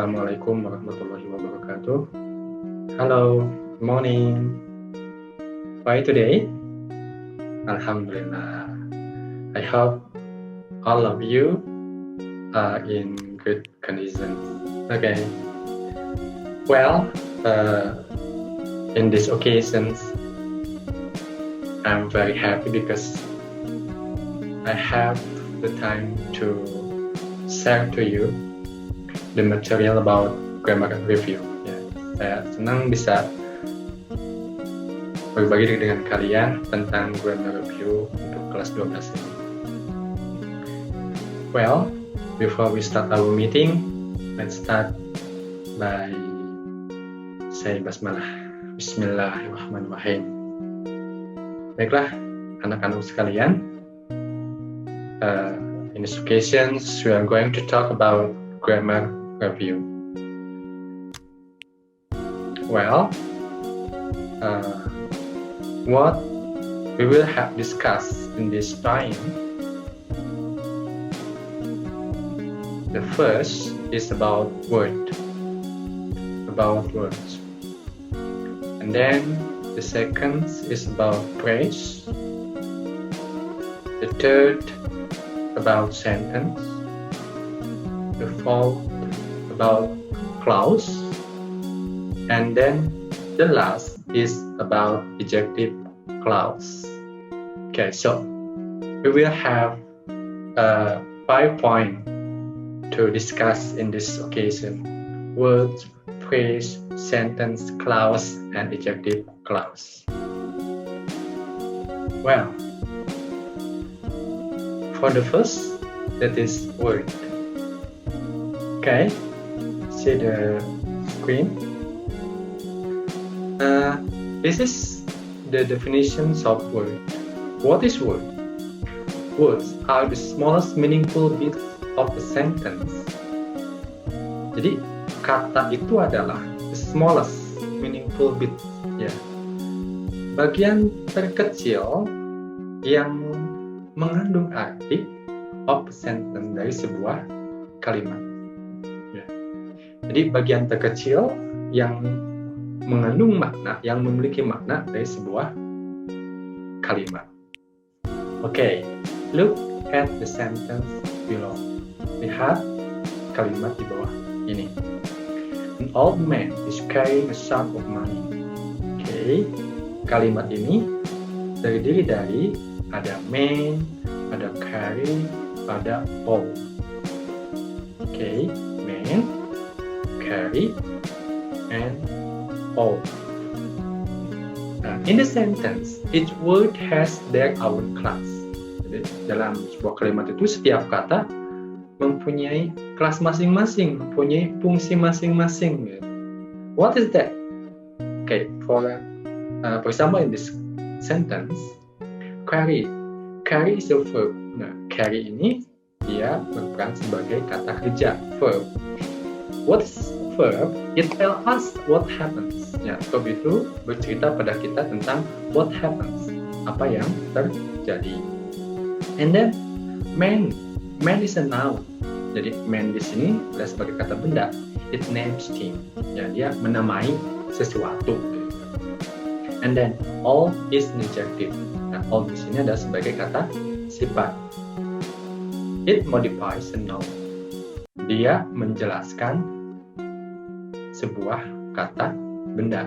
Assalamualaikum warahmatullahi wabarakatuh. Hello, good morning. How are you today? Alhamdulillah. I hope all of you are in good condition. Okay. Well, in this occasion, I'm very happy because I have the time to share to you the material about grammar review. Ya, saya senang bisa berbagi dengan kalian tentang grammar review untuk kelas 12 ini. Well, before we start our meeting, let's start by say basmalah. Bismillahirrahmanirrahim. Baiklah, anak-anak sekalian, in this occasion, we are going to talk about grammar review. Well, what we will have discussed in this time, the first is about words, and then the second is about phrase, the third about sentence, the fourth about clause, and then the last is about adjective clause. Okay, so we will have 5 points to discuss in this occasion: words, phrase, sentence, clause, and adjective clause. Well, for the first, that is word. Okay, see the screen. This is the definitions of word. What is word? Words are the smallest meaningful bits of a sentence. Jadi kata itu adalah the smallest meaningful bit, ya, bagian terkecil yang mengandung arti of a sentence dari sebuah kalimat. Ya. Jadi bagian terkecil yang mengandung makna, yang memiliki makna dari sebuah kalimat. Okay, look at the sentence below. Lihat kalimat di bawah ini. An old man is carrying a sack of money. Okay, kalimat ini terdiri dari ada man, ada carry, ada old. Okay, man, carry, and old. In the sentence, each word has their own class. Jadi, dalam sebuah kalimat itu setiap kata mempunyai kelas masing-masing, mempunyai fungsi masing-masing. What is that? Okay, for example, in this sentence, carry is a verb. Nah, carry ini dia berperan sebagai kata kerja, verb. What is verb? It tells us what happens. Ya, verb itu bercerita pada kita tentang what happens, apa yang terjadi. And then man is a noun. Jadi man di sini adalah sebagai kata benda. It names thing. Ya, dia menamai sesuatu. And then all is an adjective. Nah, all di sini adalah sebagai kata sifat. It modifies a noun. Dia menjelaskan sebuah kata benda,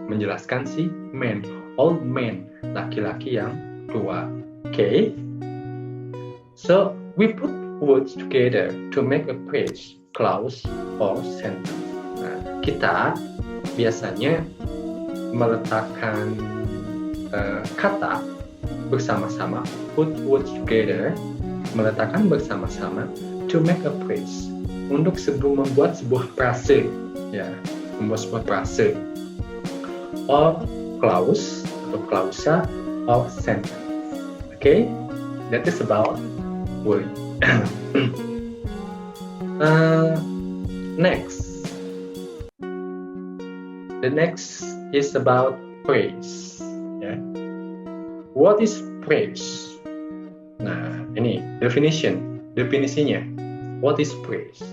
menjelaskan si man, old man, laki-laki yang tua. Okay, so we put words together to make a phrase, clause, or sentence. Nah, kita biasanya meletakkan kata bersama-sama, put words together, meletakkan bersama-sama to make a phrase, untuk membuat sebuah frase. Ya, membuat sebuah frase, or clause atau klausa, or sentence. Okay, that is about word. Next, the next is about phrase. Yeah. What is phrase? Nah, ini definisinya. What is phrase?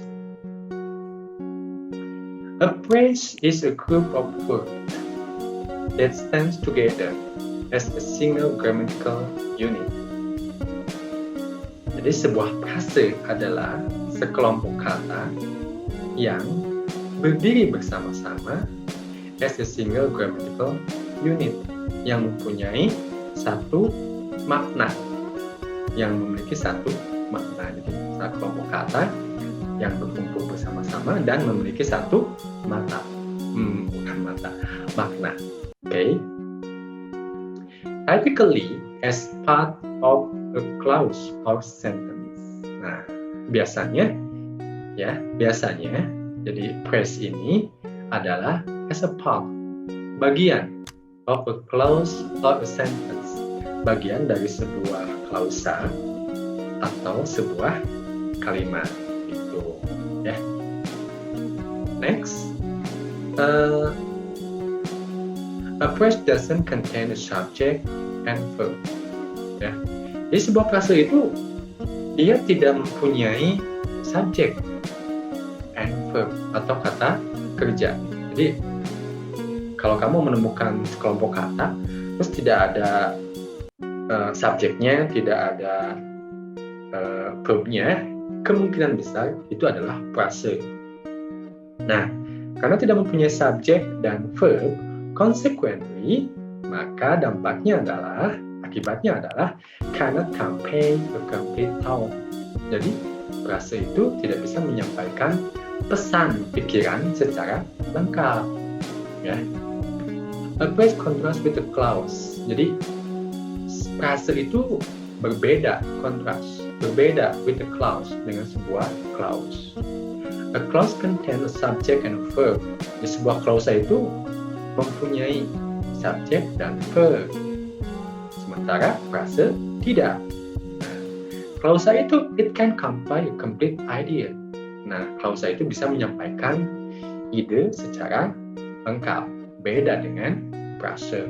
A phrase is a group of words that stands together as a single grammatical unit. Jadi sebuah frase adalah sekelompok kata yang berdiri bersama-sama as a single grammatical unit yang mempunyai satu makna, yang memiliki satu makna. Jadi satu kelompok kata yang berkumpul bersama-sama dan memiliki satu makna. Okay. Typically as part of a clause or sentence. Nah, biasanya jadi phrase ini adalah as a part, bagian of a clause or a sentence, bagian dari sebuah klausa atau sebuah kalimat itu, ya. Next, a phrase doesn't contain a subject and verb. Ya, jadi sebuah frase itu dia tidak mempunyai subjek and verb atau kata kerja. Jadi kalau kamu menemukan sekelompok kata terus tidak ada subjeknya, tidak ada verbnya, kemungkinan besar itu adalah frase. Nah, karena tidak mempunyai subjek dan verb, consequently, maka akibatnya adalah cannot convey a complete thought. Jadi, frase itu tidak bisa menyampaikan pesan pikiran secara lengkap. Ya. A phrase contrasts with a clause. Jadi, frase itu berbeda with a clause, dengan sebuah clause. A clause contains a subject and a verb. Di sebuah klausa itu mempunyai subjek dan verb. Sementara frase tidak. Nah, klausa itu it can convey a complete idea. Nah, klausa itu bisa menyampaikan ide secara lengkap, beda dengan frase.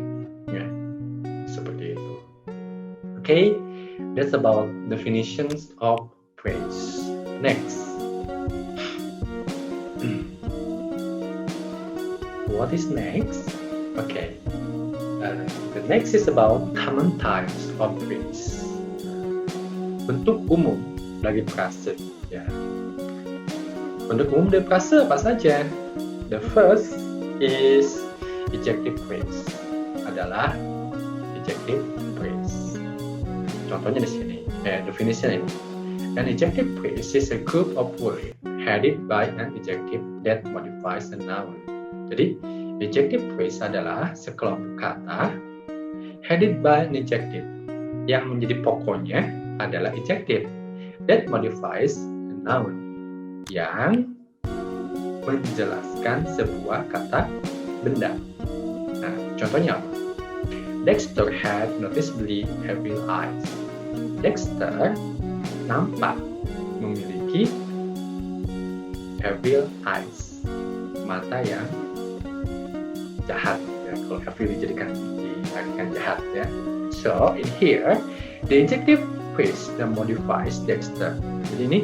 Ya, seperti itu. Okay, that's about definitions of phrase. Next. What is next? Okay. The next is about common types of phrase. Bentuk umum dari frase. Ya. Bentuk umum dari frase apa saja? The first is ejective phrase. Adalah ejective phrase. Contohnya di sini. Definition ini. An ejective phrase is a group of words headed by an ejective that modifies a noun. Jadi, ejective phrase adalah sekelompok kata headed by an ejective. Yang menjadi pokoknya adalah ejective that modifies a noun, yang menjelaskan sebuah kata benda. Nah, contohnya apa? Dexter had noticeably evil eyes. Dexter nampak memiliki evil eyes, mata yang jahat, ya. Kalau evil diartikan jahat, ya. So in here the adjective phrase that modifies Dexter. Jadi ini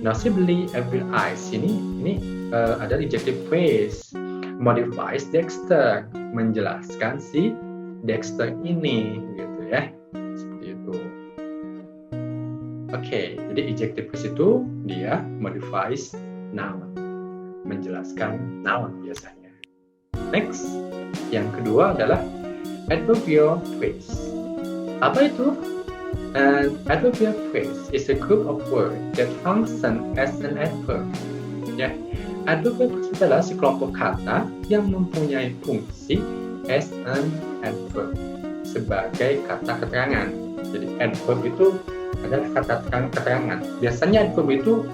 noticeably evil eyes ini adalah adjective phrase modifies Dexter, menjelaskan si Dexter ini, gitu ya. Seperti itu. Oke, jadi adjective phrase itu dia modifies noun, menjelaskan noun biasanya. Next, yang kedua adalah adverbial phrase. Apa itu? An adverbial phrase is a group of words that function as an adverb. Ya, adverbial phrase adalah sekelompok kata yang mempunyai fungsi as an adverb, sebagai kata keterangan. Jadi adverb itu adalah kata keterangan. Biasanya adverb itu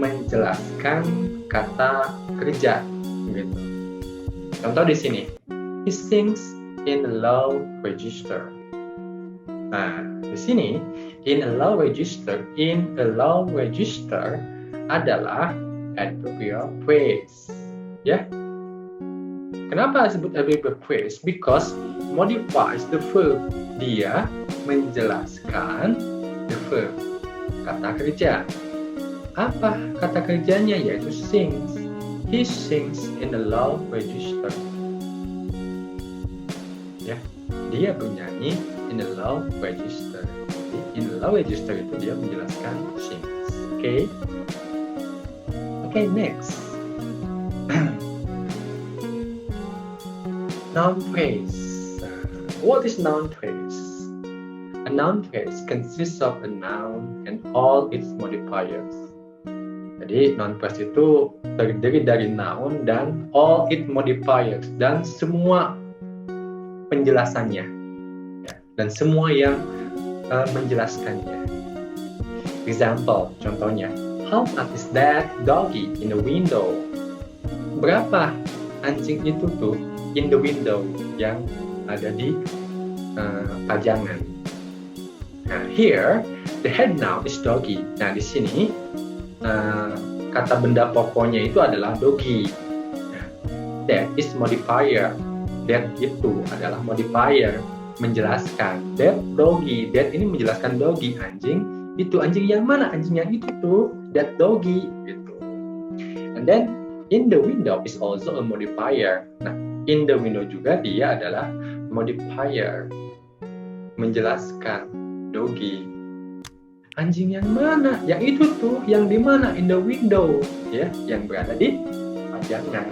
menjelaskan kata kerja, gitu. Contoh di sini, he sings in a low register. Nah, di sini in a low register adalah adverbial phrase. Ya. Kenapa disebut adverbial phrase? Because modifies the verb. Dia menjelaskan the verb, kata kerja. Apa kata kerjanya? Yaitu sings. He sings in a low register. Ya, dia bernyanyi in a low register. Jadi, in a low register itu dia menjelaskan sings. Okay, next. Noun phrase. What is noun phrase? A noun phrase consists of a noun and all its modifiers. Jadi noun phrase itu terdiri dari noun dan all its modifiers dan semua penjelasannya, ya, dan semua yang menjelaskannya. Example, contohnya, how much is that doggy in the window? Berapa anjing itu tuh in the window yang ada di pajangan. Nah, here the head noun is doggy. Nah, di sini kata benda pokoknya itu adalah doggy. Nah, that is modifier. That itu adalah modifier, menjelaskan. That doggy. That ini menjelaskan doggy, anjing. Itu anjing yang mana? Anjing yang itu tuh. That doggy gitu. And then in the window is also a modifier. Nah, in the window juga dia adalah modifier, menjelaskan doggy. Anjing yang mana? Yang itu tuh, yang di mana? In the window, ya, yang berada di pajangan.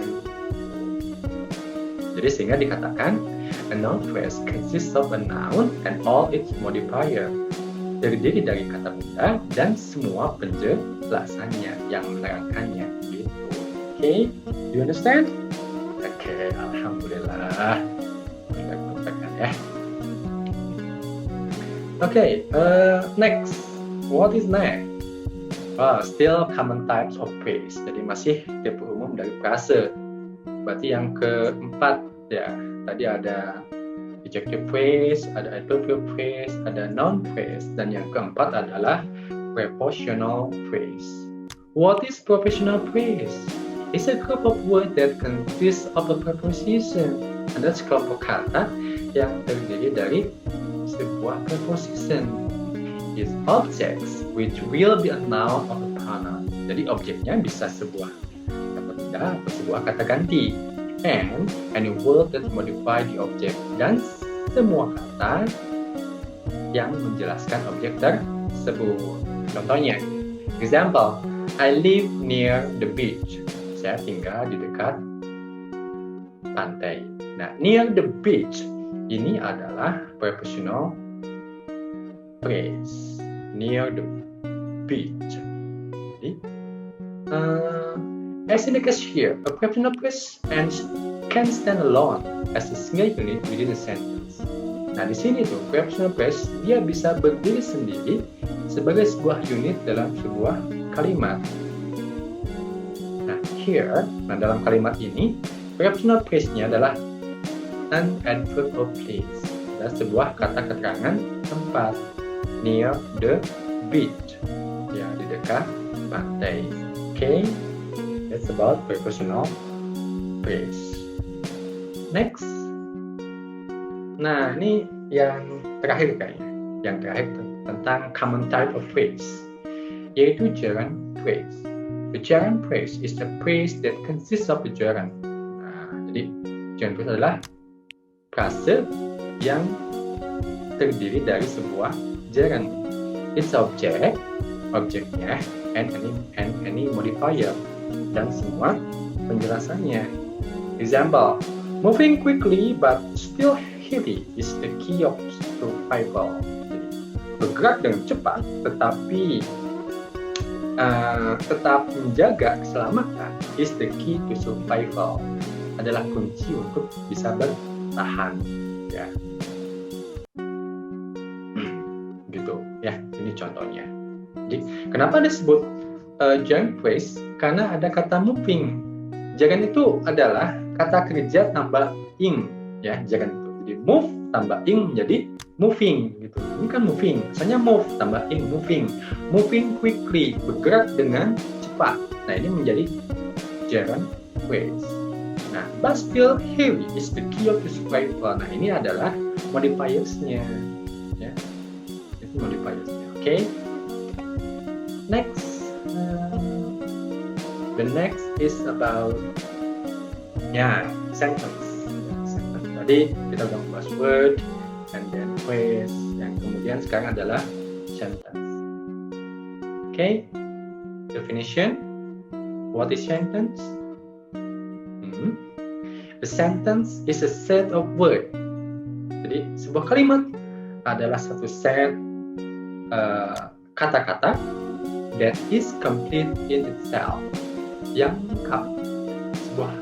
Jadi sehingga dikatakan a noun phrase consists of a noun and all its modifier. Terdiri dari kata benda dan semua penjelasannya yang menerangkannya gitu. Okay, do you understand? Okay, alhamdulillah. Perfect ya. Okay, next. What is next? Still common types of phrase. Jadi masih tipe umum dari frase. Berarti yang keempat ya. Tadi ada adjective phrase, ada adverbial phrase, ada noun phrase, dan yang keempat adalah prepositional phrase. What is prepositional phrase? It's a group of words that consists of a preposition. Ada sekelompok kata yang terdiri dari sebuah preposition. Its objects, which will be a noun or a pronoun. Jadi objeknya bisa sebuah kata benda atau sebuah kata ganti. And any word that modify the object, dan semua kata yang menjelaskan objek tersebut. Contohnya, example, I live near the beach. Saya tinggal di dekat pantai. Nah, near the beach ini adalah prepositional phrase. Near the beach. Jadi, as in the case here, a prepositional phrase can stand alone as a single unit within a sentence. Nah, di sini tuh prepositional phrase dia bisa berdiri sendiri sebagai sebuah unit dalam sebuah kalimat. Nah, here, dalam kalimat ini, prepositional phrase-nya adalah an adverb of place. Adalah sebuah kata keterangan tempat. Near the beach. Ya, di dekat pantai. Okay? That's about prepositional phrase. Next. Nah, ini yang terakhir kayaknya. Yang terakhir tentang common type of phrase, yaitu gerund phrase. The gerund phrase is a phrase that consists of a gerund. Nah, jadi gerund phrase adalah frase yang terdiri dari sebuah gerund. Its object, objeknya, and any modifier, dan semua penjelasannya. Example, moving quickly but still healthy is the key of survival. Bergerak dengan cepat tetapi tetap menjaga keselamatan is the key to survival. Adalah kunci untuk bisa bertahan. Ya. Gitu ya, ini contohnya. Jadi, kenapa disebut gerund phrase? Karena ada kata moving. Gerund itu adalah kata kerja tambah ing, ya, gerund itu. Jadi move tambah ing menjadi moving gitu. Ini kan moving, misalnya move tambah ing, moving. Moving quickly, bergerak dengan cepat. Nah, ini menjadi gerund phrase. Nah, but still heavy is the key of the survival. Nah, ini adalah modifiers-nya, ya. Itu modifiers-nya. Oke. Next. The next is about sentence. Tadi kita udah bahas word and then phrase, yang kemudian sekarang adalah sentence. Okay, definition. What is sentence? A sentence is a set of words. Jadi sebuah kalimat adalah satu set kata-kata that is complete in itself, yang lengkap. Sebuah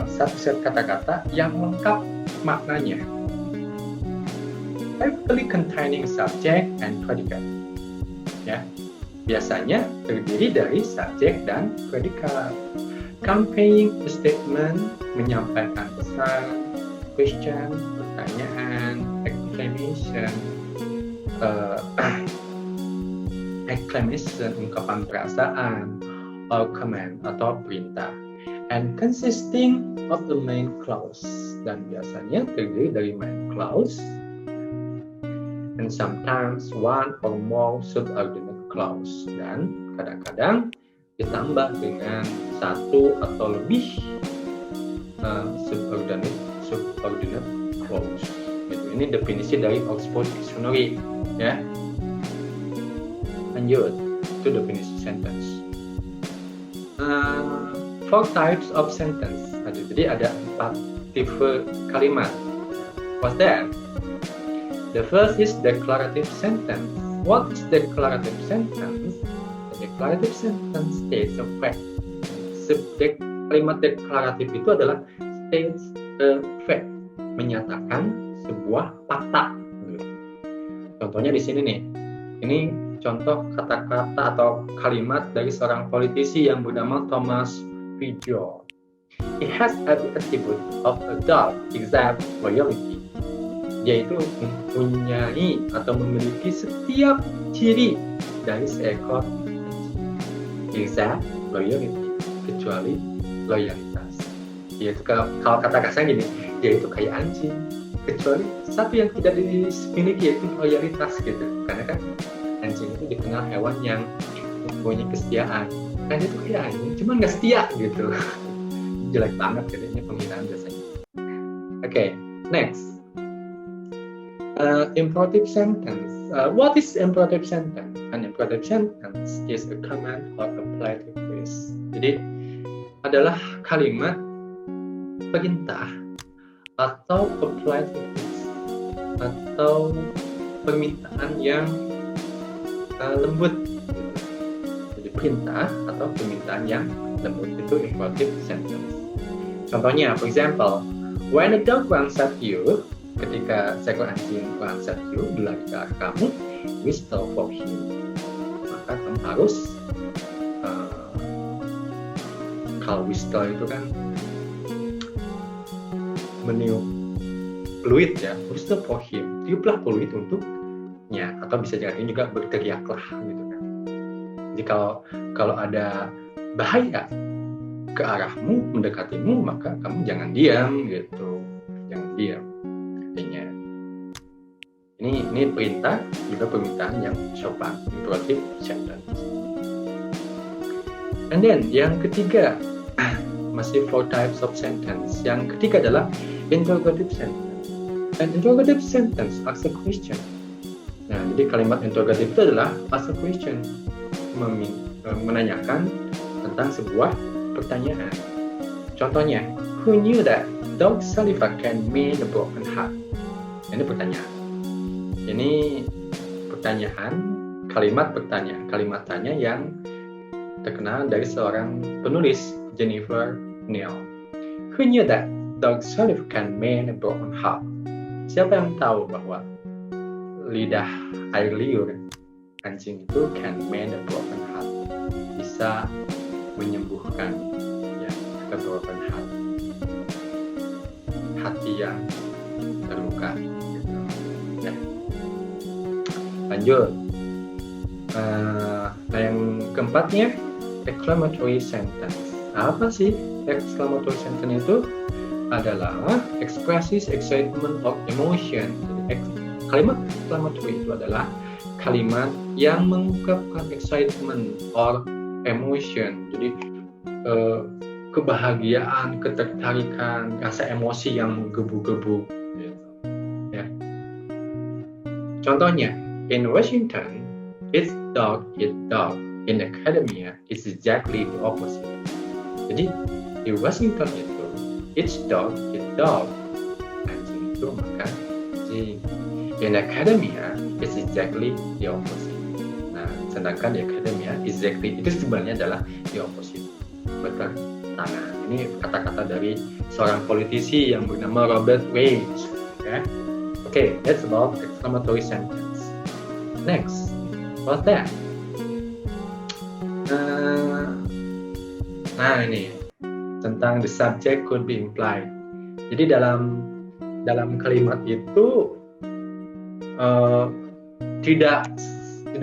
satu set kata-kata yang lengkap maknanya. Typically containing subject and predicate. Ya, biasanya terdiri dari subjek dan predikat. Conveying a statement, menyampaikan pesan, question, pertanyaan, exclamation, ungkapan perasaan, or command atau perintah. And consisting of the main clause, dan biasanya terdiri dari main clause, and sometimes one or more subordinate clause, dan kadang-kadang ditambah dengan satu atau lebih subordinate clause. Gitu. Ini definisi dari Oxford Dictionary, ya. Lanjut, itu definisi sentence. 4 types of sentence. Jadi ada 4 tipe kalimat. What's that? The first is declarative sentence. What is declarative sentence? The declarative sentence states a fact. Kalimat deklaratif itu adalah states a fact, menyatakan sebuah fakta. Contohnya di sini nih. Ini contoh kata-kata atau kalimat dari seorang politisi yang bernama Thomas Pidgeot. He has every attribute of a dog except loyalty. Dia itu mempunyai atau memiliki setiap ciri dari seekor except loyalty, kecuali loyalitas. Yaitu kalau kata kasar gini, dia itu kayak anjing, kecuali satu yang tidak dimiliki, yaitu loyalitas gitu. Karena kan anjing itu dikenal hewan yang mempunyai kesetiaan. Nah dia tuh kayak anjing, cuman nggak setia gitu. Jelek banget katanya, penghinaan biasanya. Okay, next. Imperative sentence. What is imperative sentence? An imperative sentence is a command or applied phrase. Jadi adalah kalimat perintah atau applied phrase atau permintaan yang lembut. Jadi perintah atau permintaan yang lembut itu imperative sentence. Contohnya, for example, when a dog runs at you, ketika seekor anjing runs at you, berlari ke arah kamu, whistle for him. Maka kamu harus kalau whistle itu kan meniup fluid ya, whistle for him, tiuplah fluid untuknya, atau bisa jadi juga berteriaklah gitu kan. Jadi kalau ada bahaya ke arahmu, mendekatimu, maka kamu jangan diam gitu, jangan diam. Artinya ini perintah juga permintaan yang sopan, imperative sentence. And then yang ketiga, masih 4 types of sentence. Yang ketiga adalah interrogative sentence. And interrogative sentence asks a question. Nah, jadi kalimat interrogative itu adalah ask a question, menanyakan tentang sebuah pertanyaan. Contohnya, who knew that dog saliva can mend a broken heart? Ini pertanyaan. Ini pertanyaan, kalimat tanya yang terkenal dari seorang penulis, Jennifer Neal. Who knew that dog saliva can mend a broken heart? Siapa yang tahu bahwa lidah air liur anjing itu can mend a broken heart, bisa menyembuhkan ya a broken heart, hati yang terluka gitu. Ya. Lanjut. Nah yang keempatnya, exclamatory sentence. Apa sih exclamatory sentence itu? Adalah expresses excitement or emotion. Jadi, kalimat exclamatory itu adalah kalimat yang mengungkapkan excitement or emotion. Jadi kebahagiaan, ketertarikan, rasa emosi yang menggebu-gebu. Gitu. Ya. Contohnya, in Washington, it's dog, eat dog. In academia, it's exactly the opposite. Jadi di Washington itu, it's dog, eat dog. Anjing itu makan anjing. In academia, it's exactly the opposite. Nah, sedangkan di academia, exactly itu sebenarnya adalah the opposite. Bertentangan. Ini kata-kata dari seorang politisi yang bernama Robert Wage. Okay, that's about exclamatory sentence. Next, what's that? Nah ini tentang the subject could be implied. Jadi dalam kalimat itu tidak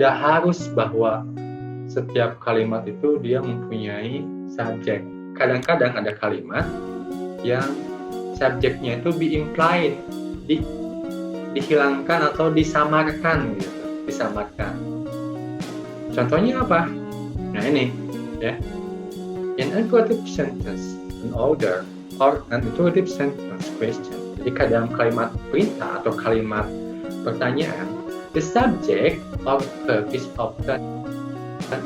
harus bahwa setiap kalimat itu dia mempunyai subjek. Kadang-kadang ada kalimat yang subjeknya itu be implied, dihilangkan atau disamarkan gitu, disamarkan. Contohnya apa? Nah ini ya. In interrogative sentence, an order or an interrogative sentence question. Jadi dalam kalimat perintah atau kalimat pertanyaan, the subject or verb is often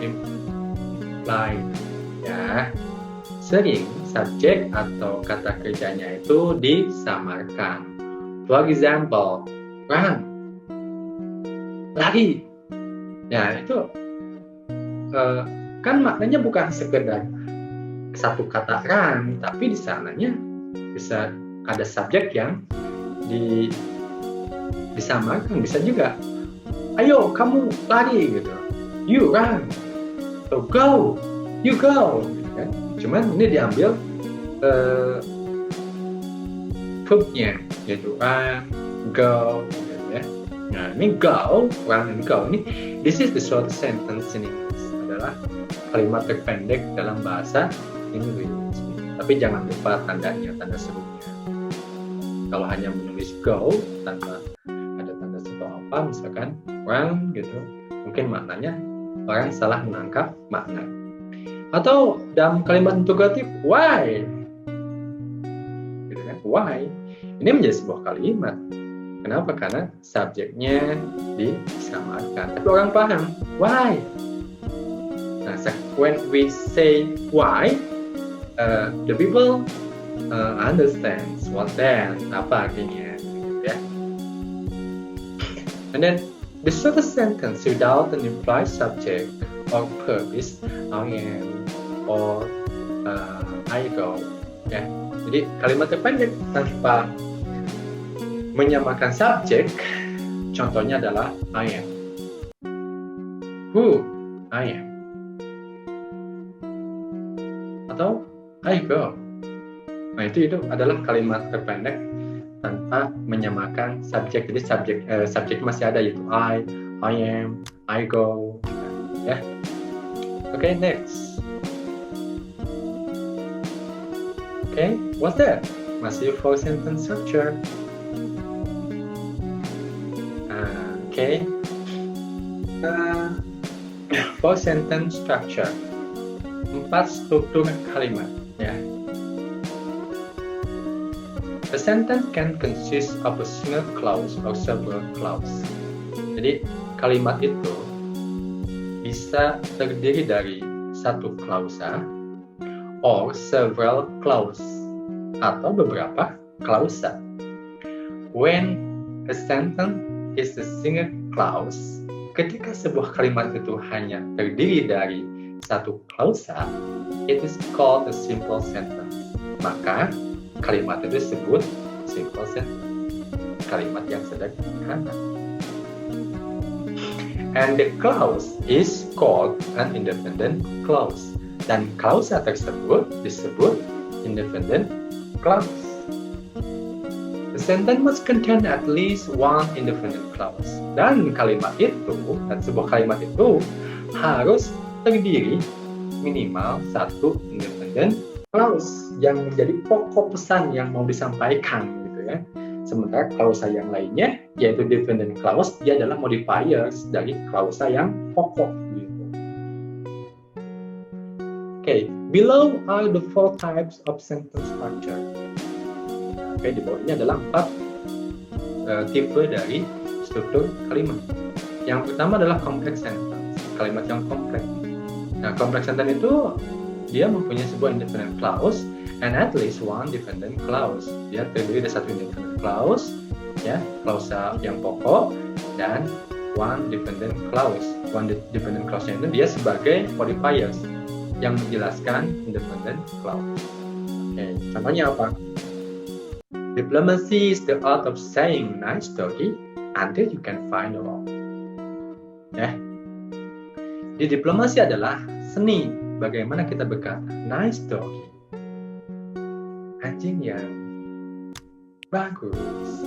implied. Ya, sering subjek atau kata kerjanya itu disamarkan. For example, run, lari. Ya itu kan maknanya bukan sekedar satu kata run, tapi di sananya bisa ada subjek yang disamarkan. Bisa juga, ayo kamu lari gitu, you run, so go, you go gitu kan. Cuman ini diambil verbnya, yaitu run, go gitu ya. Nah ini go, run and go ini, this is the short sentence in English, adalah kalimat terpendek dalam bahasa Inggris. Tapi jangan lupa tandanya, tanda serunya. Kalau hanya menulis go tanpa ada tanda seru apa, misalkan run gitu, mungkin maknanya orang salah menangkap makna. Atau dalam kalimat interrogatif, why? Gitu kan? Why? Ini menjadi sebuah kalimat. Kenapa? Karena subjeknya disamarkan. Tapi orang paham, why? Nah, when we say why, the people understands what that, apa artinya, ya. And then the shortest sentence without an implied subject or verb is I am or I go. Ya. Jadi kalimat terpendek tanpa menyamakan subjek, contohnya adalah I am, who I am, atau I go. Nah itu adalah kalimat terpendek tanpa menyamakan subjek. Jadi subjek masih ada, yaitu I am, I go. Ya. Okay, next. Okay, what's that? Masih for sentence structure. Okay. For sentence structure. 4 struktur kalimat. Ya. A sentence can consist of a single clause or several clauses. Jadi kalimat itu bisa terdiri dari satu klausa or several clause atau beberapa klausa. When a sentence is a single clause, ketika sebuah kalimat itu hanya terdiri dari satu klausa, it is called a simple sentence. Maka kalimat itu disebut simple sentence, kalimat yang sederhana. And the clause is called an independent clause. Dan klausa tersebut disebut independent clause. The sentence must contain at least one independent clause. Dan kalimat itu, dan sebuah kalimat itu harus terdiri minimal satu independent clause yang menjadi pokok pesan yang mau disampaikan gitu ya. Sementara klausa yang lainnya, yaitu dependent clause, dia adalah modifiers dari klausa yang pokok gitu. Okay, below are the 4 types of sentence structure. Oke, di bawah ini adalah 4 tipe dari struktur kalimat. Yang pertama adalah complex sentence, kalimat yang kompleks. Nah, complex sentence itu dia mempunyai sebuah independent clause and at least one dependent clause. Dia terdiri dari satu independent clause, ya, klausa yang pokok, dan one dependent clause. One dependent clause-nya itu dia sebagai modifiers yang menjelaskan independent clause. Oke, contohnya apa? Diplomacy is the art of saying nice story until you can find a wrong. Ya. Di diplomasi adalah seni bagaimana kita berkata nice story. Anjing yang bagus.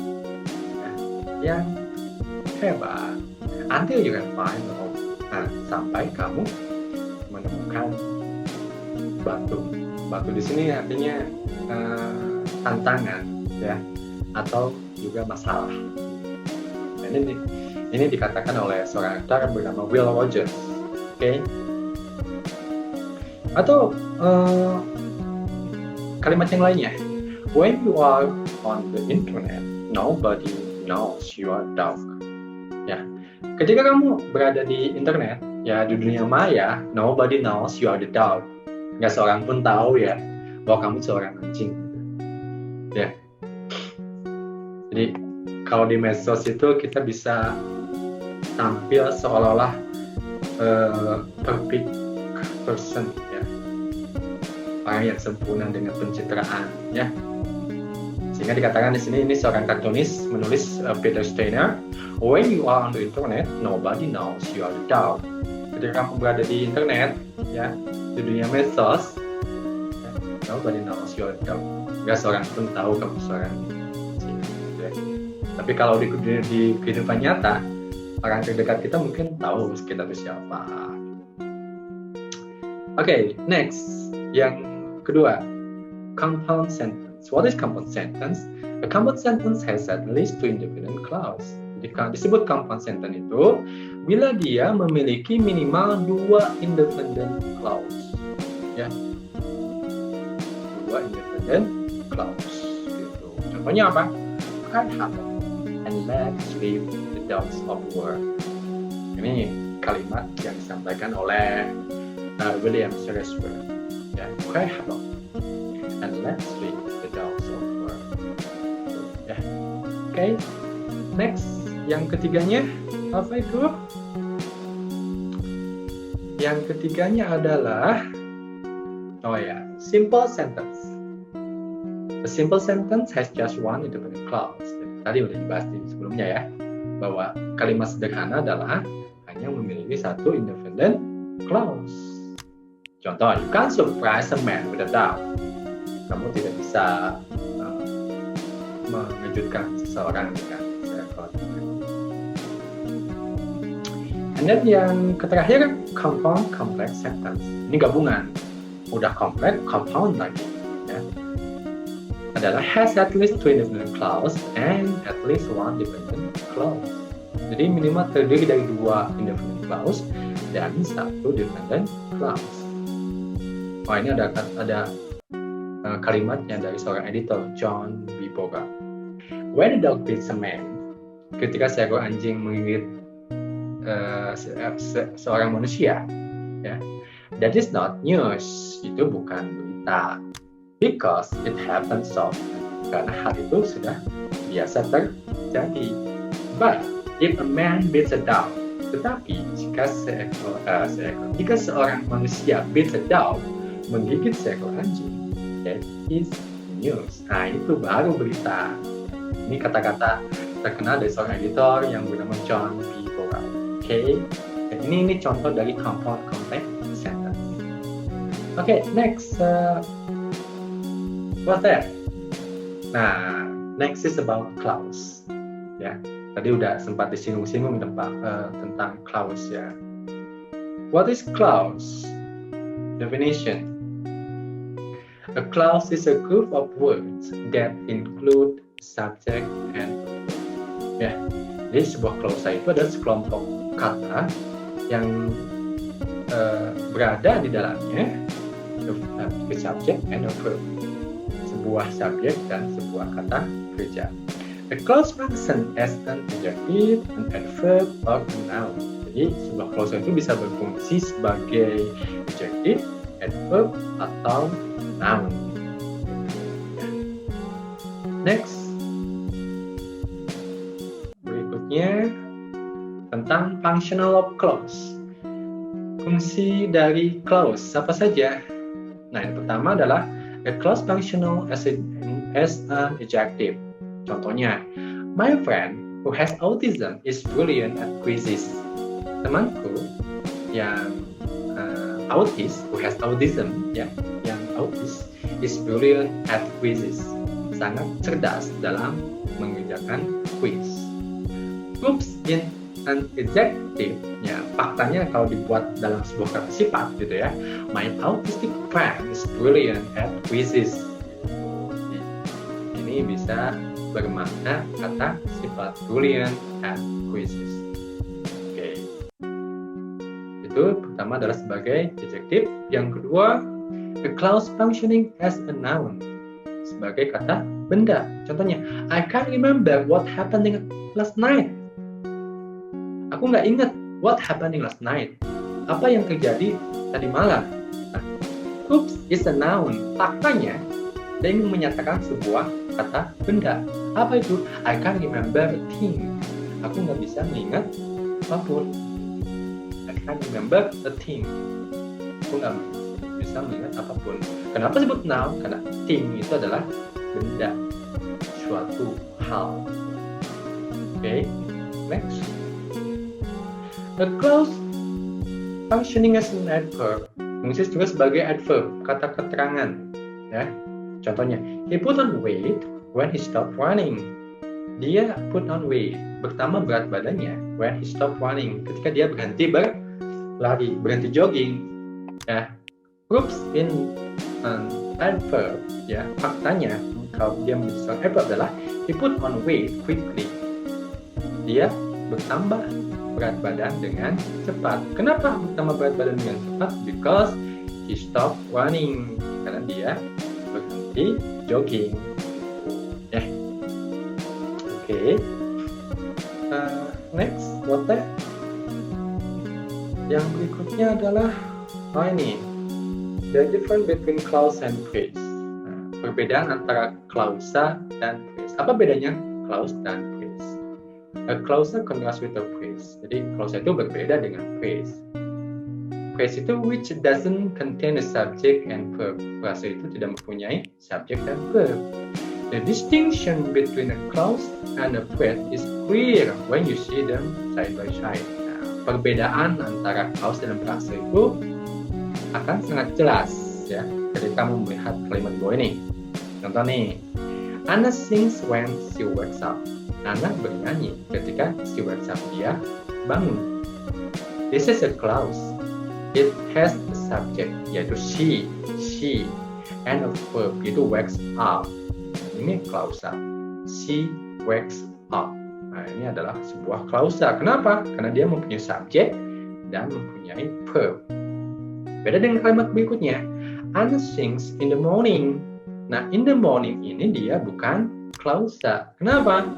Ya. Yang hebat. Until you can find a wrong. Nah, sampai kamu menemukan batu. Batu di sini artinya tantangan, ya, atau juga masalah. Nah, ini dikatakan oleh seorang aktor bernama Will Rogers, oke? Atau kalimat yang lainnya, when you are on the internet, nobody knows you are dog. Ya, ketika kamu berada di internet, ya di dunia maya, nobody knows you are the dog. Nggak seorang pun tahu ya bahwa kamu seorang anjing. Ya. Jadi kalau di medsos itu kita bisa tampil seolah-olah perfect person, ya, orang yang sempurna dengan pencitraan, ya. Sehingga dikatakan di sini ini seorang kartunis menulis Peter Steiner, when you are on the internet, nobody knows you are the dog. Ketika kamu berada di internet, ya, di dunia medsos, ya, nobody knows you are the dog. Nggak seorang pun tahu kamu seorang anjing. Ya. Tapi kalau di kehidupan nyata, orang terdekat kita mungkin tahu kita itu siapa. Oke, next. Yang kedua, compound sentence. What is compound sentence? A compound sentence has at least 2 independent clause. Jadi disebut compound sentence itu bila dia memiliki minimal 2 independent clause. Ya. 2 independent clause. Gitu. Contohnya apa? Can't happen and let's leave the dogs of war. Ini kalimat yang disampaikan oleh William Shakespeare. Ya, can't happen and let's leave the dogs of war. Ya, oke. Next, yang ketiganya apa itu? Yang ketiganya adalah simple sentence. A simple sentence has just one independent clause. Tadi udah dibahas di sebelumnya ya, bahwa kalimat sederhana adalah hanya memiliki satu independent clause. Contoh, you can't surprise a man with a dog. Kamu tidak bisa mengejutkan seseorang dengan seekor. And then yang terakhir, compound complex sentence. Ini gabungan, udah kompleks, compound lagi. Ya. Adalah has at least 2 independent clause and at least 1 dependent clause. Jadi minimal terdiri dari 2 independent clause dan 1 dependent clause. Oh, ini ada kalimatnya dari seorang editor, John B. Bogart. When a dog bites a man, ketika seekor anjing menggigit seorang manusia, ya, that is not news. Itu bukan berita. Because it happens so. Karena hal itu sudah biasa terjadi. But if a man beats a dog, tetapi jika seorang manusia beats a dog, menggigit seekor anjing, that is news. Nah, itu baru berita. Ini kata-kata terkenal dari seorang editor yang bernama John B. Bogart. Oke, ini contoh dari compound complex sentence. Oke, next. What's that? Nah, next is about clause. Ya, tadi udah sempat disinggung-singgung tentang clause ya. What is clause? Definition. A clause is a group of words that include subject and verb. Ya, jadi sebuah klausa itu adalah sekelompok kata yang berada di dalamnya a subject and a verb. Sebuah subjek dan sebuah kata kerja. A clause function as an adjective, an adverb, or a noun. Jadi sebuah clause itu bisa berfungsi sebagai adjective, adverb, atau noun. Next, berikutnya tentang functional of clause. Fungsi dari clause apa saja? Nah, yang pertama adalah a clause functional as an adjective. Contohnya, my friend who has autism is brilliant at quizzes. Temanku yang autis, who has autism, ya, yang autis, is brilliant at quizzes. Sangat cerdas dalam mengerjakan quiz. Groups in an adjective, ya, faktanya kalau dibuat dalam sebuah kata sifat gitu ya. My autistic friend is brilliant at quizzes. Ini bisa bermakna kata sifat brilliant at quizzes. Oke. Itu pertama adalah sebagai adjective. Yang kedua, a clause functioning as a noun, sebagai kata benda. Contohnya, I can't remember what happening last night. Aku nggak ingat what happening last night. Apa yang terjadi tadi malam. Nah, oops is a noun. Faktanya, dia ingin menyatakan sebuah kata benda. Apa itu? I can't remember a thing. Aku nggak bisa mengingat apapun. I can't remember a thing. Aku nggak bisa mengingat apapun. Kenapa sebut noun? Karena thing itu adalah benda, suatu hal. Oke, next. A clause functioning as an adverb, fungsi juga sebagai adverb, kata keterangan. Ya, contohnya, he put on weight when he stopped running. Dia put on weight, bertambah berat badannya when he stopped running, ketika dia berhenti berlari, berhenti jogging. Ya, groups in an adverb, ya, faktanya kalau dia menjadi seorang adverb adalah he put on weight quickly. Dia bertambah berat badan dengan cepat. Kenapa bertambah berat badan dengan cepat? Because he stopped running, karena dia berhenti jogging. Ya, oke. Next, what that? Yang berikutnya adalah ini, the difference between clause and phrase. Nah, perbedaan antara klausa dan phrase. Apa bedanya clause dan phrase? A clause contrasts with a phrase. Jadi clause itu berbeda dengan phrase. Phrase itu which doesn't contain a subject and verb. Frase itu tidak mempunyai subjek dan verb. The distinction between a clause and a phrase is clear when you see them side by side. Nah, perbedaan antara clause dan frase itu akan sangat jelas ya ketika kamu melihat kalimat di bawah ini. Contoh nih, Anna sings when she wakes up. Anna bernyanyi ketika she wakes up, dia bangun. This is a clause. It has a subject, yaitu she, and a verb, itu wakes up. Ini klausa. She wakes up. Nah, ini adalah sebuah klausa. Kenapa? Karena dia mempunyai subjek dan mempunyai verb. Beda dengan kalimat berikutnya. Anna sings in the morning. Nah, in the morning ini dia bukan klausa. Kenapa?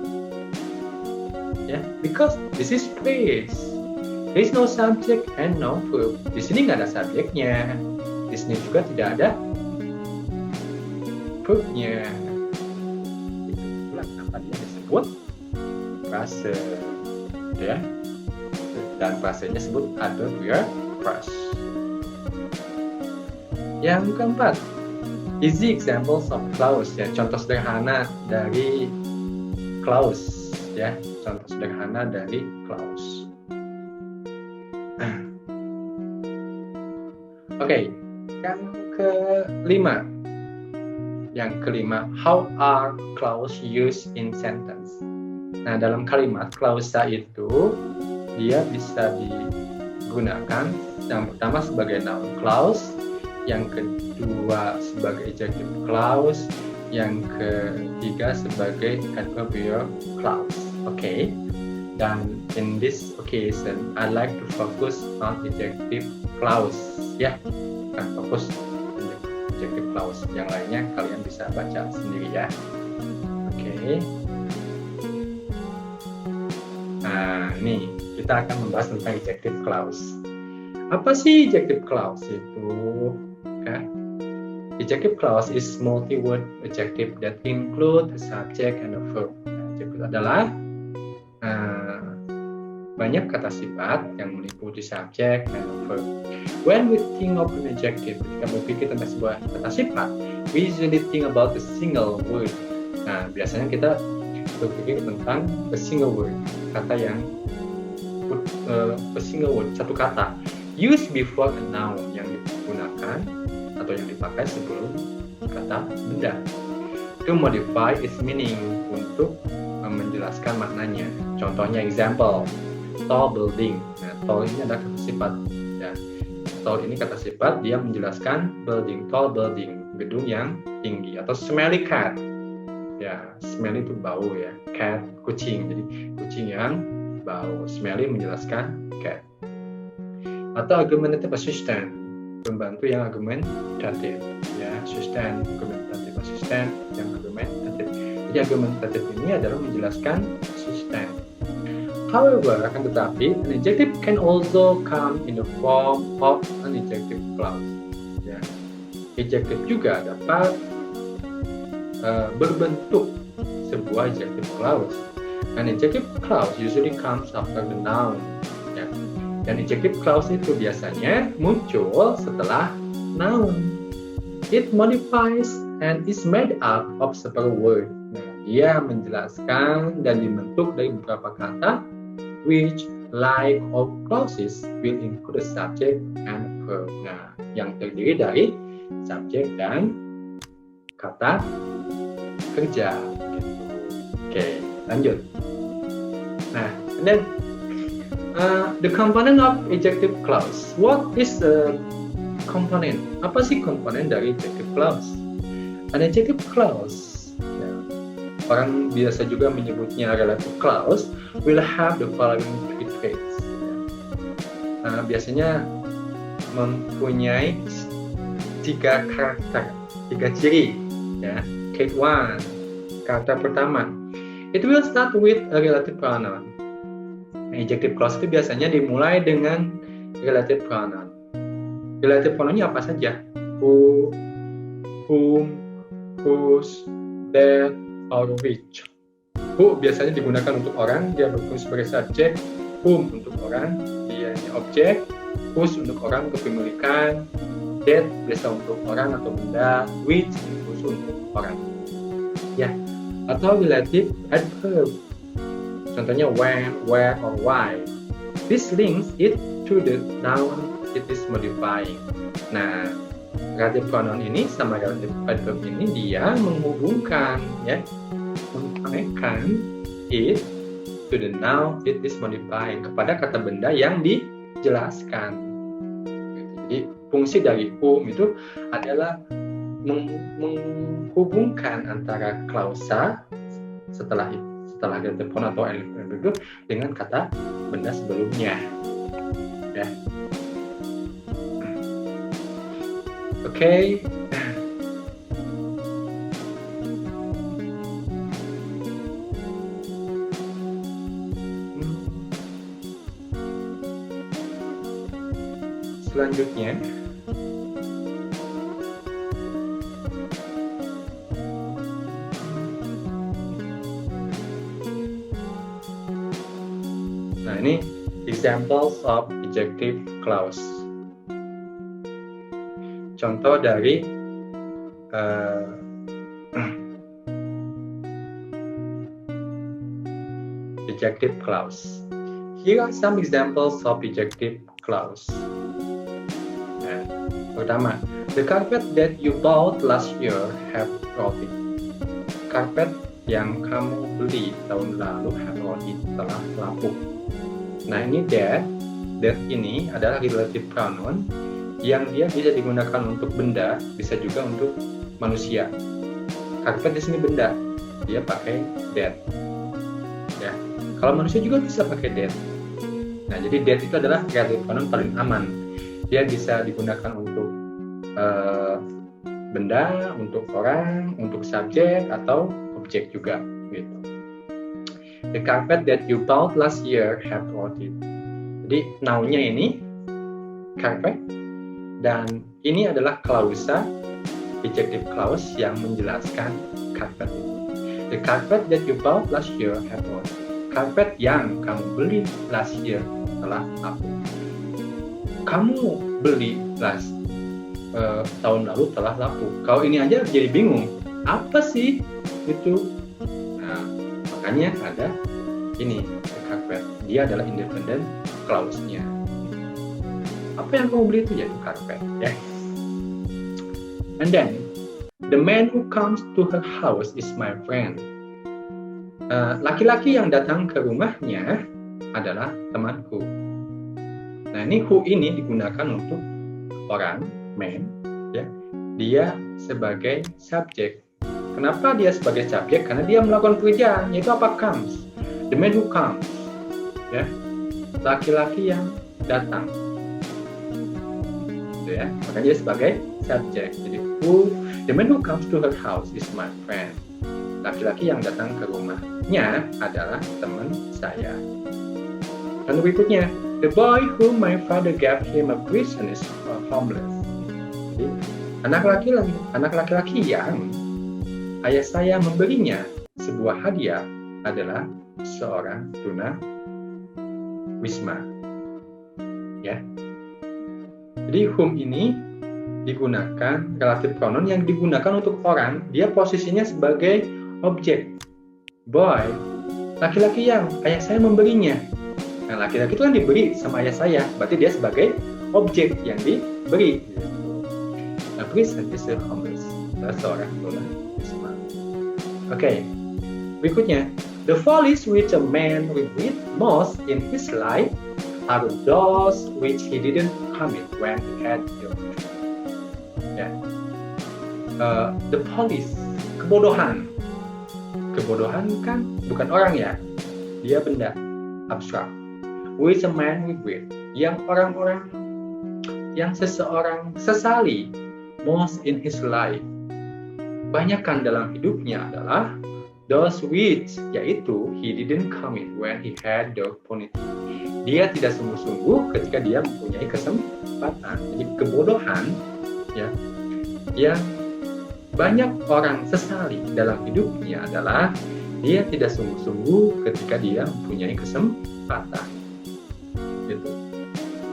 Ya, because this is phrase. There is no subject and no verb. Di sini nggak ada subjeknya. Di sini juga tidak ada verbnya. Itulah kenapa dia disebut frase. Ya. Dan frasenya disebut adverbial phrase. Yang keempat, easy examples of clause, ya, contoh sederhana dari clause, ya, contoh sederhana dari clause. Oke, yang kelima, how are clause used in sentence? Nah, dalam kalimat klausa itu dia bisa digunakan yang pertama sebagai noun clause, yang kedua sebagai adjective clause, yang ketiga sebagai adverbial clause. Okay. Dan in this occasion, I like to focus on adjective clause. Ya, kan fokus adjective adjective clause. Yang lainnya kalian bisa baca sendiri ya. Oke. Nah, ini kita akan membahas tentang adjective clause. Apa sih adjective clause itu? Okay. Adjective clause is multi-word adjective that include a subject and a verb. Adjective adalah banyak kata sifat yang meliputi subjek dan verb. When we think of an adjective, ketika berpikir tentang sebuah kata sifat, we usually think about a single word. Nah, biasanya kita berpikir tentang a single word, kata yang a single word, satu kata, used before a noun, yang digunakan atau yang dipakai sebelum kata benda. To modify its meaning, untuk menjelaskan maknanya. Contohnya example, tall building. Nah, tall ini adalah kata sifat. Ya. Tall ini kata sifat, dia menjelaskan building, tall building, gedung yang tinggi. Atau smelly cat. Ya, smelly itu bau ya. Cat, kucing. Jadi kucing yang bau. Smelly menjelaskan cat. Atau argumentative assistant, pembantu yang argumentatif. Ya, assistant, argumentative assistant yang argumentatif. Jadi argumentatif ini adalah menjelaskan assistant. However, akan tetapi, an adjective can also come in the form of an adjective clause. Ya. Adjective juga dapat berbentuk sebuah adjective clause. An adjective clause usually comes after the noun. Ya. Dan adjective clause itu biasanya muncul setelah noun. It modifies and is made up of several words. Nah, dia menjelaskan dan dibentuk dari beberapa kata, which, like all clauses, will include a subject and a verb. Nah, yang terdiri dari subjek dan kata kerja. Gitu. Oke, lanjut. Nah, and then the component of adjective clause. What is the component? Apa sih komponen dari adjective clause? An adjective clause, ya, orang biasa juga menyebutnya relative clause, will have the following three traits. Ya. Biasanya mempunyai 3 karakter, 3 ciri. Ya. Trait 1, karakter pertama. It will start with a relative pronoun. Adjective clause itu biasanya dimulai dengan relative pronoun. Relative pronounnya apa saja? Who, whom, whose, that, or which. Who biasanya digunakan untuk orang, dia berfungsi sebagai subjek. Whom untuk orang, dia objek. Whose untuk orang, kepemilikan. That biasa untuk orang atau benda. Which khusus untuk orang. Ya, atau relative adverb. Contohnya when, where, or why. This links it to the noun it is modifying. Nah, relative pronoun ini sama relative adverb ini dia menghubungkan, ya, mengkonekkan it to the noun it is modifying, kepada kata benda yang dijelaskan. Jadi fungsi dari whom itu adalah menghubungkan antara klausa setelah relative pronoun atau adverb itu dengan kata benda sebelumnya. Ya. Oke. Selanjutnya, nah ini examples of adjective clause. Contoh dari adjective clause. Here are some examples of adjective clause. Nah, pertama, the carpet that you bought last year have rotted. Karpet yang kamu beli tahun lalu have rotted, telah lapuk. Nah, ini that ini adalah relative pronoun yang dia bisa digunakan untuk benda, bisa juga untuk manusia. Karpet di sini benda, dia pakai that. Ya, kalau manusia juga bisa pakai that. Nah, jadi that itu adalah relative pronoun paling aman. Dia bisa digunakan untuk benda, untuk orang, untuk subjek atau objek juga gitu. The carpet that you bought last year have rotted. Jadi noun-nya ini carpet, dan ini adalah klausa, adjective clause yang menjelaskan carpet itu. The carpet that you bought last year have rotted. Karpet yang kamu beli last year telah lapuk. Kamu beli tahun lalu telah lapuk. Kalau ini aja jadi bingung. Apa sih itu? Nah, makanya ada ini, the carpet. Dia adalah independent clause-nya. Apa yang kamu beli itu jadi karpet, ya. And then, the man who comes to her house is my friend. Laki-laki yang datang ke rumahnya adalah temanku. Nah, ini who ini digunakan untuk orang, man, ya. Dia sebagai subjek. Kenapa dia sebagai subjek? Karena dia melakukan pekerjaan, yaitu apa? Comes. The man who comes, ya. Laki-laki yang datang. Gitu ya. Maka dia sebagai subjek. Jadi the man who comes to her house is my friend. Laki-laki yang datang ke rumahnya adalah teman saya. Dan berikutnya, the boy whom my father gave him a present is homeless. Jadi, anak laki-laki yang ayah saya memberinya sebuah hadiah adalah seorang tuna wisma. Ya. Jadi whom ini digunakan relative pronoun yang digunakan untuk orang, dia posisinya sebagai objek. Boy, laki-laki yang ayah saya memberinya. Nah, laki-laki itu kan diberi sama ayah saya, berarti dia sebagai objek yang diberi. Nah, present is a homeless, seorang tuna wisma. Oke, berikutnya, the follies which a man regret most in his life are those which he didn't commit when he had young. Ya, the follies, kebodohan. Kebodohan kan bukan orang ya, dia benda abstrak. Which a man regret, yang seseorang sesali most in his life, banyakkan dalam hidupnya adalah those which, yaitu he didn't commit when he had the opportunity. Dia tidak sungguh-sungguh ketika dia mempunyai kesempatan. Jadi kebodohan, ya, yang banyak orang sesali dalam hidupnya adalah dia tidak sungguh-sungguh ketika dia mempunyai kesempatan. Gitu.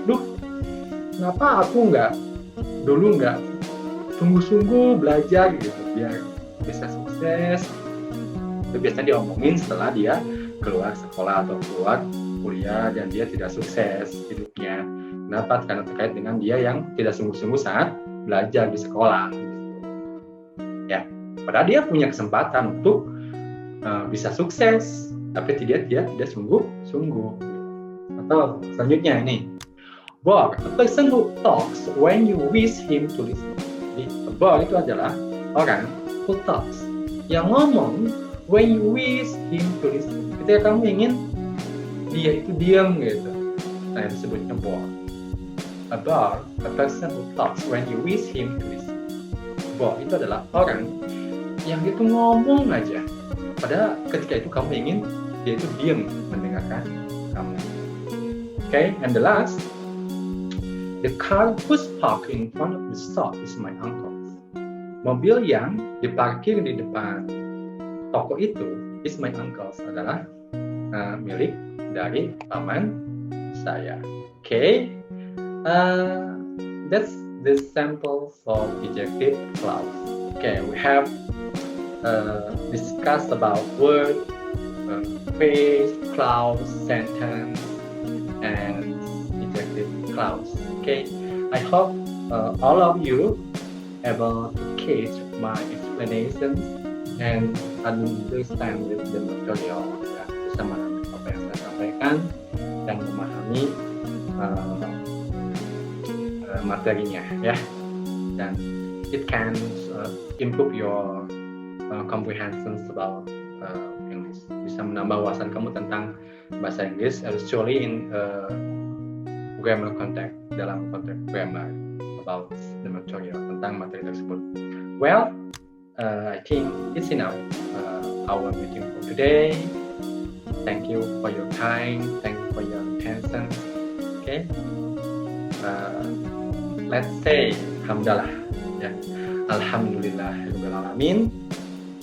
Duh, kenapa aku dulu nggak sungguh-sungguh belajar gitu biar bisa sukses? Itu biasanya diomongin setelah dia keluar sekolah atau keluar kuliah dan dia tidak sukses hidupnya. Kenapa? Karena terkait dengan dia yang tidak sungguh-sungguh saat belajar di sekolah. Ya, padahal dia punya kesempatan untuk bisa sukses, tapi dia tidak sungguh-sungguh. Atau selanjutnya ini, bore, a person who talks when you wish him to listen. Jadi, bore itu adalah orang who talks, yang ngomong when you wish him to listen. Ketika kamu ingin dia itu diam gitu, nah itu disebutnya bore. A bore, a person who talks when you wish him to listen. Bore itu adalah orang yang itu ngomong aja, padahal ketika itu kamu ingin dia itu diam mendengarkan kamu. Okay, and the last, the car whose parked in front of the shop is my uncle's. Mobil yang diparkir di depan toko itu is my uncle's, adalah milik dari paman saya. Okay, that's the samples of adjective clause. Okay, we have discussed about word, phrase, clause, sentence, and adjective clause. Okay, I hope all of you able to catch my explanations and understand with the material, ya, bisa memahami apa yang saya sampaikan dan memahami materinya, ya, dan it can improve your comprehensions about English. Bisa menambah wawasan kamu tentang bahasa Inggris, especially in grammar context, dalam konteks grammar, about the material, tentang materi tersebut. Well, I think it's enough our meeting for today. Thank you for your time. Thank you for your attention. Okay. Let's say Hamdalah. Ya. Alhamdulillahirabbil alamin.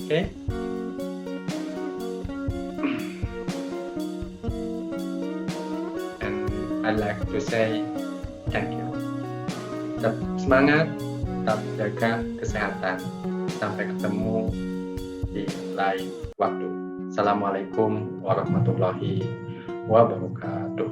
Okay. And I'd like to say thank you. Tetap semangat, tetap jaga kesehatan. Sampai ketemu di lain waktu. Assalamualaikum warahmatullahi wabarakatuh.